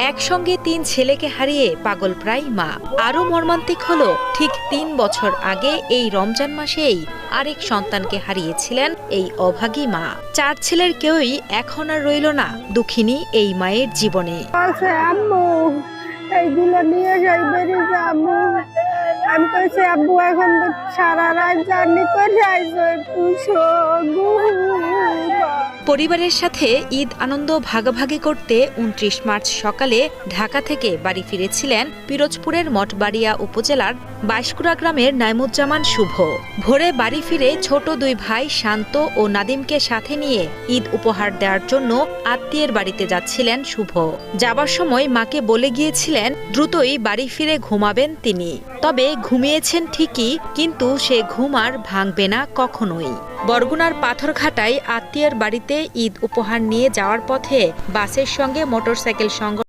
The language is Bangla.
একসঙ্গে ৩ ছেলেকে হারিয়ে পাগল প্রায় মা। আরও মর্মান্তিক হলো ঠিক ৩ বছর আগে এই রমজান মাসেই আরেক সন্তানকে হারিয়েছিলেন এই অভাগী মা। 4 ছেলের কেউই এখন আর রইল না দুঃখিনী এই মায়ের জীবনে। আম্মু এইগুলো নিয়ে যাই বেরিয়ে যাবো। আমি কইছি আব্বু এখন তো সারা রাত জার্নি করে আইসো একটু পরিবারের সাথে ঈদ আনন্দ ভাগাভাগি করতে ২৯ মার্চ সকালে ঢাকা থেকে বাড়ি ফিরেছিলেন পিরোজপুরের মঠবাড়িয়া উপজেলার বাইশকুড়া গ্রামের নাইমুজ্জামান শুভ। ভোরে বাড়ি ফিরে ছোট 2 ভাই শান্ত ও নাদিমকে সাথে নিয়ে ঈদ উপহার দেওয়ার জন্য আত্মীয়ের বাড়িতে যাচ্ছিলেন শুভ। যাবার সময় মাকে বলে গিয়েছিলেন দ্রুতই বাড়ি ফিরে ঘুমাবেন তিনি। তবে ঘুমিয়েছেন ঠিকই, কিন্তু সে ঘুম আর ভাঙবে না কখনোই। বরগুনার পাথরঘাটায় আত্মীয়ের বাড়িতে ঈদ উপহার নিয়ে যাওয়ার পথে বাসের সঙ্গে মোটরসাইকেল সংঘর্ষ